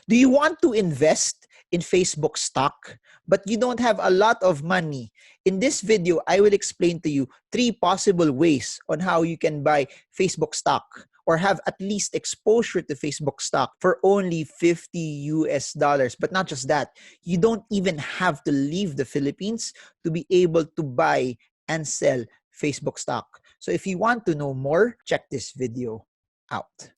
Do you want to invest in Facebook stock, but you don't have a lot of money? In this video, I will explain to you 3 possible ways on how you can buy Facebook stock or have at least exposure to Facebook stock for only $50. But not just that, you don't even have to leave the Philippines to be able to buy and sell Facebook stock. So if you want to know more, check this video out.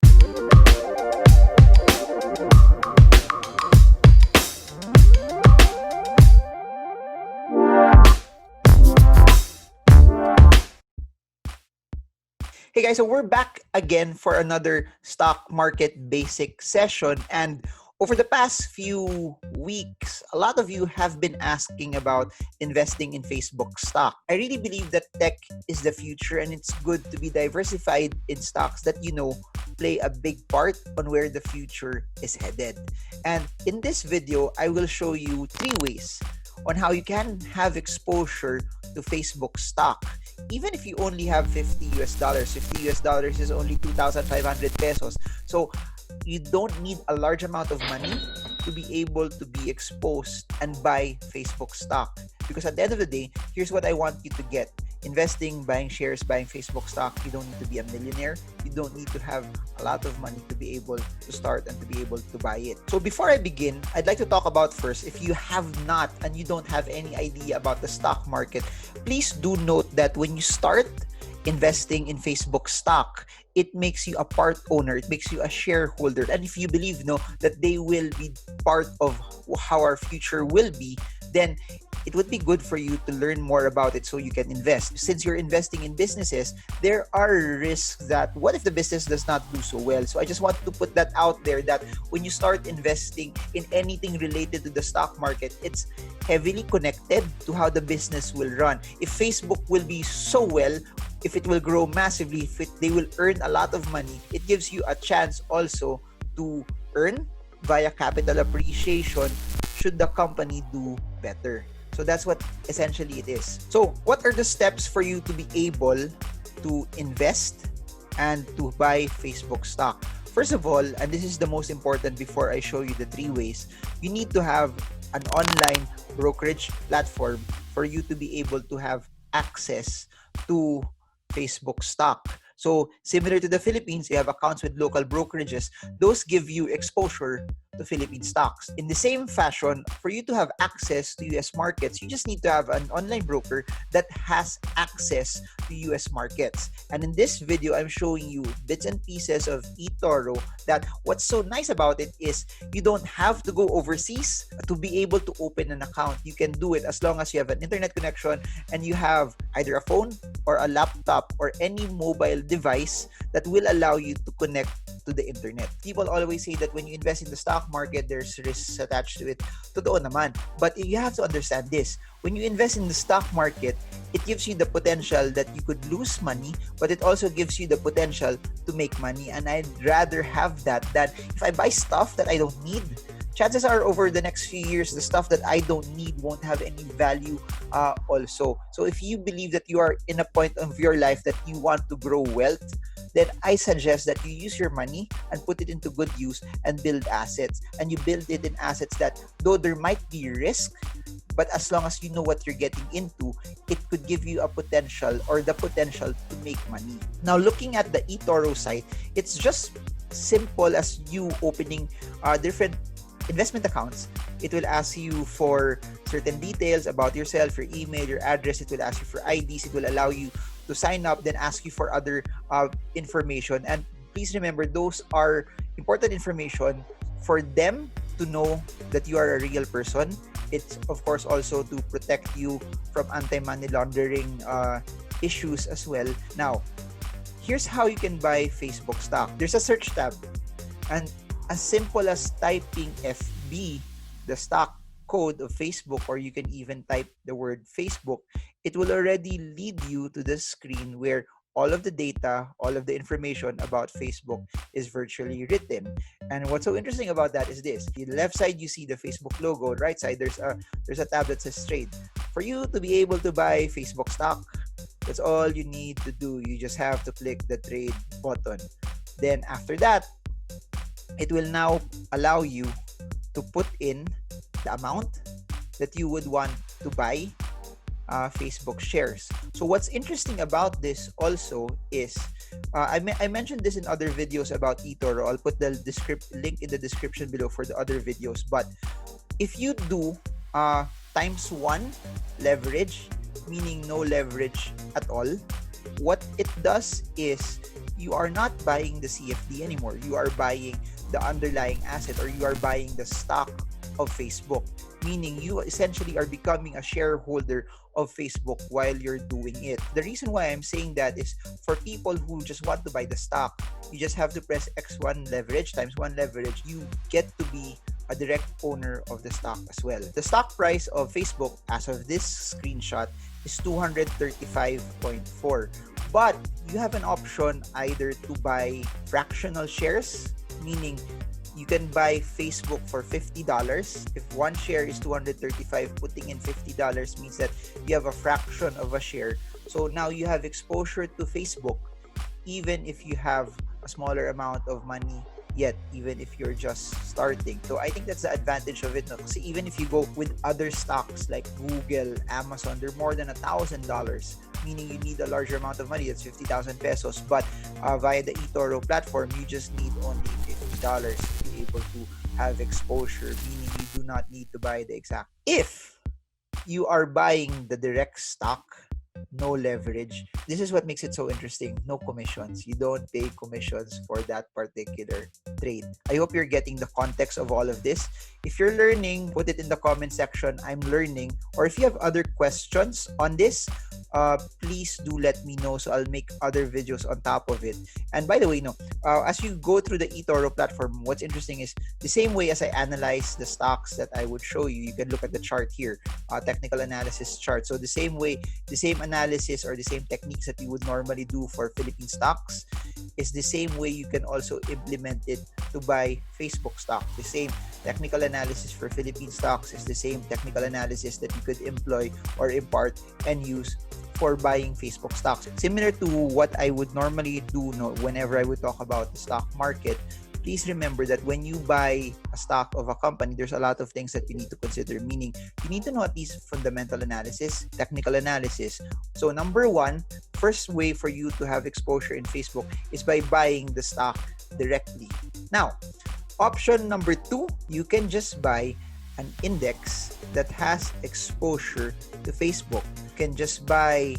Hey guys, so we're back again for another stock market basic session, and over the past few weeks, a lot of you have been asking about investing in Facebook stock. I really believe that tech is the future, and it's good to be diversified in stocks that play a big part on where the future is headed. And in this video, I will show you 3 ways on how you can have exposure to Facebook stock. Even if you only have $50, $50 is only 2,500 pesos. So you don't need a large amount of money to be able to be exposed and buy Facebook stock. Because at the end of the day, here's what I want you to get. Investing, buying shares, buying Facebook stock, you don't need to be a millionaire. You don't need to have a lot of money to be able to start and to be able to buy it. So before I begin, I'd like to talk about first, if you have not and you don't have any idea about the stock market, please do note that when you start investing in Facebook stock, it makes you a part owner, it makes you a shareholder. And if you believe that they will be part of how our future will be, then it would be good for you to learn more about it so you can invest. Since you're investing in businesses, there are risks that what if the business does not do so well? So I just want to put that out there, that when you start investing in anything related to the stock market, it's heavily connected to how the business will run. If Facebook will be so well, if it will grow massively, they will earn a lot of money, it gives you a chance also to earn via capital appreciation should the company do better. So that's what essentially it is. So what are the steps for you to be able to invest and to buy Facebook stock? First of all, and this is the most important before I show you the 3 ways, you need to have an online brokerage platform for you to be able to have access to Facebook stock. So similar to the Philippines, you have accounts with local brokerages. Those give you exposure to Philippine stocks. In the same fashion, for you to have access to US markets, you just need to have an online broker that has access to US markets. And in this video, I'm showing you bits and pieces of eToro that what's so nice about it is you don't have to go overseas to be able to open an account. You can do it as long as you have an internet connection and you have either a phone or a laptop or any mobile device that will allow you to connect to the internet. People always say that when you invest in the stock market, there's risks attached to it. Totoo naman. But you have to understand this. When you invest in the stock market, it gives you the potential that you could lose money, but it also gives you the potential to make money. And I'd rather have that than if I buy stuff that I don't need. Chances are over the next few years, the stuff that I don't need won't have any value also. So if you believe that you are in a point of your life that you want to grow wealth, then I suggest that you use your money and put it into good use and build assets. And you build it in assets that, though there might be risk, but as long as you know what you're getting into, it could give you a potential or the potential to make money. Now, looking at the eToro site, it's just simple as you opening different investment accounts. It will ask you for certain details about yourself, your email, your address. It will ask you for IDs. It will allow you to sign up, then ask you for other information. And please remember, those are important information for them to know that you are a real person. It's, of course, also to protect you from anti-money laundering issues as well. Now, here's how you can buy Facebook stock. There's a search tab. And as simple as typing FB, the stock code of Facebook, or you can even type the word Facebook, it will already lead you to the screen where all of the data, all of the information about Facebook is virtually written. And what's so interesting about that is this. The left side, you see the Facebook logo. Right side, there's a tab that says trade. For you to be able to buy Facebook stock, that's all you need to do. You just have to click the trade button. Then after that, it will now allow you to put in the amount that you would want to buy Facebook shares. So what's interesting about this also is, I mentioned this in other videos about eToro. I'll put the link in the description below for the other videos. But if you do times 1 leverage, meaning no leverage at all, what it does is you are not buying the CFD anymore. You are buying the underlying asset, or you are buying the stock of Facebook, meaning you essentially are becoming a shareholder of Facebook while you're doing it. The reason why I'm saying that is for people who just want to buy the stock, you just have to press X1 leverage times 1 leverage. You get to be a direct owner of the stock as well. The stock price of Facebook as of this screenshot is 235.4. But you have an option either to buy fractional shares, meaning you can buy Facebook for $50. If one share is 235, putting in $50 means that you have a fraction of a share. So now you have exposure to Facebook even if you have a smaller amount of money yet, even if you're just starting. So I think that's the advantage of it. No? Kasi even if you go with other stocks like Google, Amazon, they're more than $1,000, meaning you need a larger amount of money. That's 50,000 pesos. But via the eToro platform, you just need only $50 to be able to have exposure, meaning you do not need to buy the exact. If you are buying the direct stock, no leverage, this is what makes it so interesting. No commissions. You don't pay commissions for that particular trade. I hope you're getting the context of all of this. If you're learning, put it in the comment section. I'm learning. Or if you have other questions on this, please do let me know, so I'll make other videos on top of it. And by the way, as you go through the eToro platform, what's interesting is the same way as I analyze the stocks that I would show you. You can look at the chart here, technical analysis chart. So the same way, the same analysis or the same techniques that you would normally do for Philippine stocks is the same way you can also implement it to buy Facebook stock. The same technical analysis for Philippine stocks is the same technical analysis that you could employ or impart and use for buying Facebook stocks. Similar to what I would normally do whenever I would talk about the stock market. Please remember that when you buy a stock of a company, there's a lot of things that you need to consider, meaning you need to know at least fundamental analysis, technical analysis. So number one, first way for you to have exposure in Facebook is by buying the stock directly. Now, option number two, you can just buy an index that has exposure to Facebook. You can just buy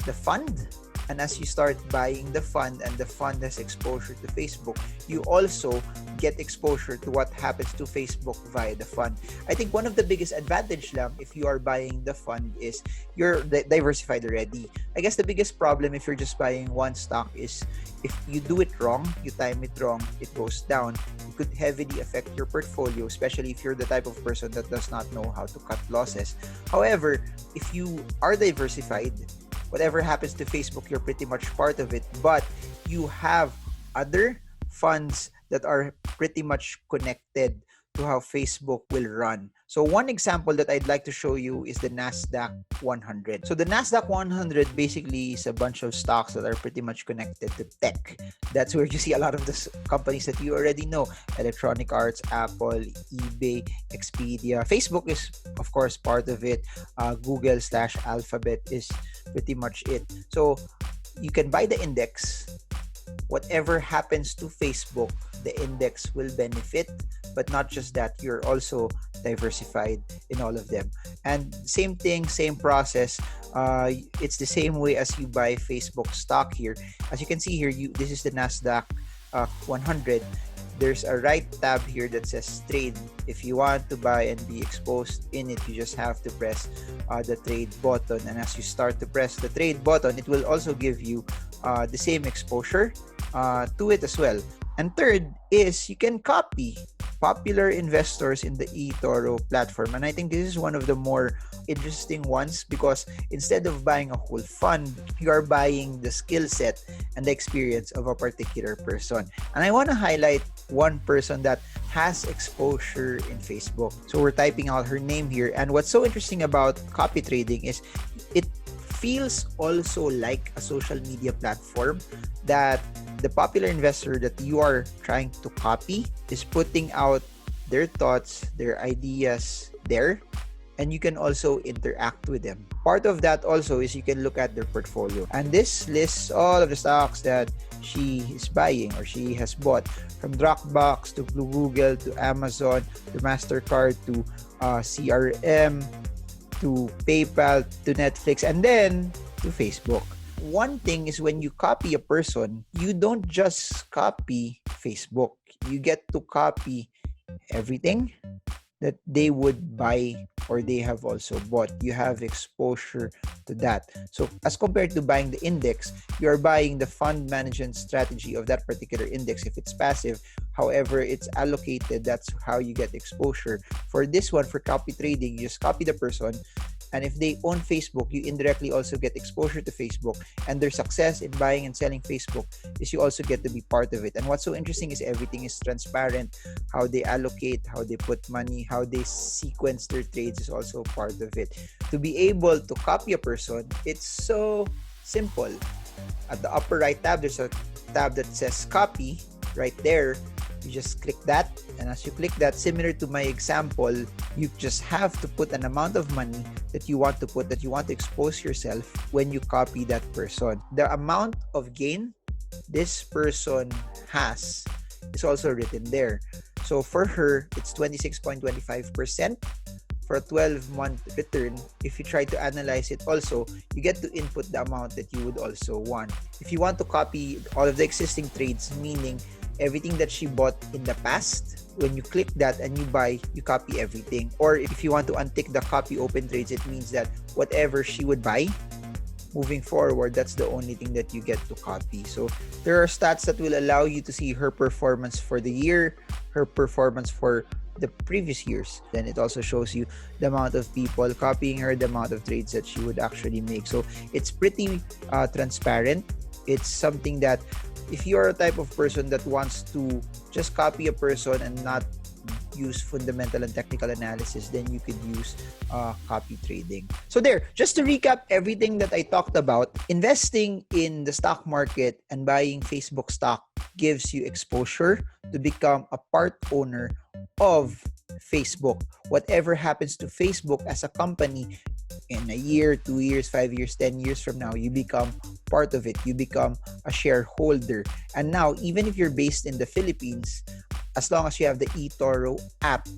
the fund, and as you start buying the fund and the fund has exposure to Facebook, you also get exposure to what happens to Facebook via the fund. I think one of the biggest advantage lang if you are buying the fund is you're diversified already. I guess the biggest problem if you're just buying one stock is if you do it wrong, you time it wrong, it goes down. It could heavily affect your portfolio, especially if you're the type of person that does not know how to cut losses. However, if you are diversified, whatever happens to Facebook, you're pretty much part of it, but you have other funds that are pretty much connected to how Facebook will run. So one example that I'd like to show you is the NASDAQ 100. So the NASDAQ 100 basically is a bunch of stocks that are pretty much connected to tech. That's where you see a lot of the companies that you already know. Electronic Arts, Apple, eBay, Expedia. Facebook is, of course, part of it. Google/Alphabet is pretty much it. So you can buy the index. Whatever happens to Facebook, the index will benefit. But not just that, you're also diversified in all of them. And same thing, same process. It's the same way as you buy Facebook stock here. As you can see here, this is the NASDAQ 100. There's a right tab here that says trade. If you want to buy and be exposed in it, you just have to press the trade button. And as you start to press the trade button, it will also give you the same exposure to it as well. And third is you can copy popular investors in the eToro platform. And I think this is one of the more interesting ones because instead of buying a whole fund, you are buying the skill set and the experience of a particular person. And I want to highlight one person that has exposure in Facebook. So we're typing out her name here. And what's so interesting about copy trading is it feels also like a social media platform that the popular investor that you are trying to copy is putting out their thoughts, their ideas there, and you can also interact with them. Part of that also is you can look at their portfolio. And this lists all of the stocks that she is buying or she has bought, from Dropbox to Google to Amazon to MasterCard to CRM to PayPal to Netflix and then to Facebook. One thing is, when you copy a person, you don't just copy Facebook. You get to copy everything that they would buy or they have also bought. You have exposure to that. So as compared to buying the index, you are buying the fund management strategy of that particular index. If it's passive, however it's allocated, that's how you get exposure. For this one, for copy trading, you just copy the person, and if they own Facebook, you indirectly also get exposure to Facebook, and their success in buying and selling Facebook is you also get to be part of it. And what's so interesting is everything is transparent. How they allocate, how they put money, how they sequence their trades is also part of it. To be able to copy a person, it's so simple. At the upper right tab, there's a tab that says copy right there. You just click that, and as you click that, similar to my example, you just have to put an amount of money that you want to put, that you want to expose yourself when you copy that person. The amount of gain this person has is also written there. So for her, it's 26.25%. For a 12-month return, if you try to analyze it also, you get to input the amount that you would also want. If you want to copy all of the existing trades, meaning everything that she bought in the past, when you click that and you buy, you copy everything. Or if you want to untick the copy open trades, it means that whatever she would buy moving forward, that's the only thing that you get to copy. So there are stats that will allow you to see her performance for the year, her performance for the previous years. Then it also shows you the amount of people copying her, the amount of trades that she would actually make. So it's pretty transparent. It's something that if you're a type of person that wants to just copy a person and not use fundamental and technical analysis, then you could use copy trading. So there, just to recap everything that I talked about, investing in the stock market and buying Facebook stock gives you exposure to become a part owner of Facebook. Whatever happens to Facebook as a company in a year, 2 years, 5 years, 10 years from now, you become part of it. You become a shareholder. And now, even if you're based in the Philippines, as long as you have the eToro app,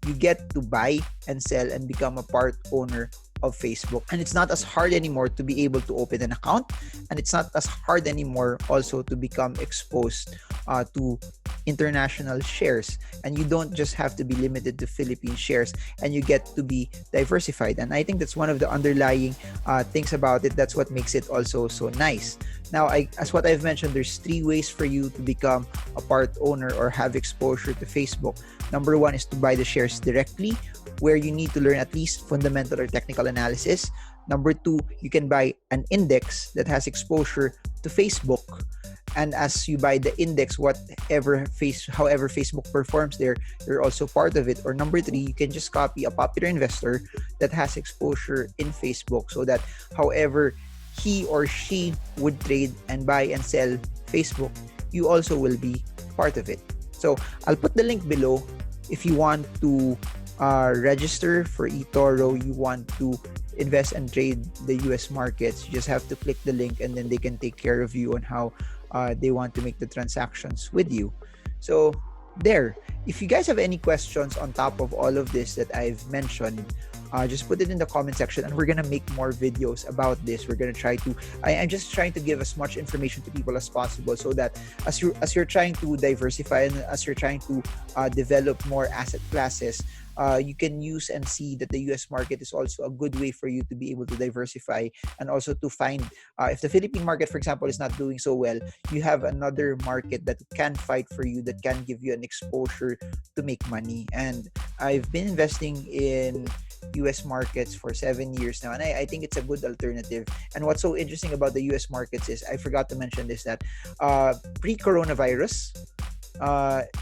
you get to buy and sell and become a part owner of Facebook. And it's not as hard anymore to be able to open an account, and it's not as hard anymore also to become exposed to international shares. And you don't just have to be limited to Philippine shares, and you get to be diversified. And I think that's one of the underlying things about it. That's what makes it also so nice. Now, as what I've mentioned, there's 3 ways for you to become a part owner or have exposure to Facebook. Number 1 is to buy the shares directly, where you need to learn at least fundamental or technical analysis. Number 2, you can buy an index that has exposure to Facebook. And as you buy the index, however Facebook performs there, you're also part of it. Or number 3, you can just copy a popular investor that has exposure in Facebook, so that however he or she would trade and buy and sell Facebook, you also will be part of it. So I'll put the link below if you want to register for eToro, you want to invest and trade the US markets. You just have to click the link, and then they can take care of you on how they want to make the transactions with you. So there, if you guys have any questions on top of all of this that I've mentioned, just put it in the comment section, and we're gonna make more videos about this. We're gonna try to, I'm just trying to give as much information to people as possible, so that as you're trying to diversify and as you're trying to develop more asset classes, you can use and see that the US market is also a good way for you to be able to diversify, and also to find if the Philippine market, for example, is not doing so well, you have another market that can fight for you, that can give you an exposure to make money. And I've been investing in US markets for 7 years now, and I think it's a good alternative. And what's so interesting about the US markets is, I forgot to mention this, that pre-coronavirus,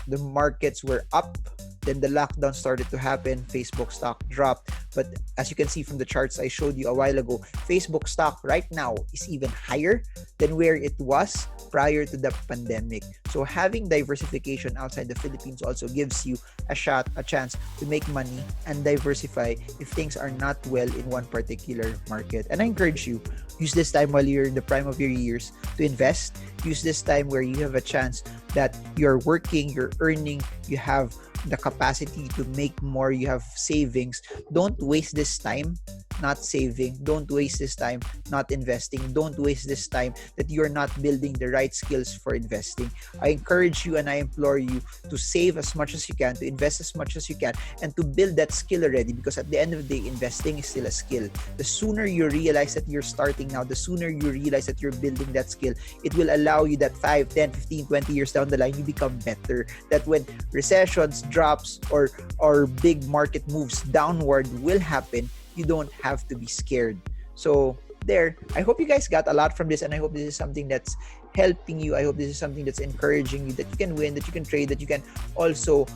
the markets were up Then the lockdown started to happen. Facebook stock dropped. But as you can see from the charts I showed you a while ago, Facebook stock right now is even higher than where it was prior to the pandemic. So having diversification outside the Philippines also gives you a chance to make money and diversify if things are not well in one particular market. And I encourage you, use this time while you're in the prime of your years to invest. Use this time where you have a chance that you're working, you're earning, you have the capacity to make more, you have savings. Don't waste this time not saving. Don't waste this time not investing. Don't waste this time that you're not building the right skills for investing. I encourage you and I implore you to save as much as you can, to invest as much as you can, and to build that skill already, because at the end of the day, investing is still a skill. The sooner you realize that you're starting now, the sooner you realize that you're building that skill, it will allow you that 5, 10, 15, 20 years down the line, you become better. That when recessions, drops, or big market moves downward will happen, you don't have to be scared. So there, I hope you guys got a lot from this, and I hope this is something that's helping you. I hope this is something that's encouraging you, that you can win, that you can trade, that you can also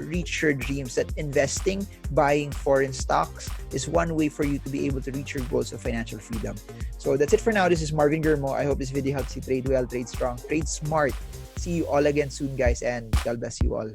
reach your dreams, that investing, buying foreign stocks is one way for you to be able to reach your goals of financial freedom. So that's it for now. This is Marvin Germo. I hope this video helps you trade well, trade strong, trade smart. See you all again soon, guys, and God bless you all.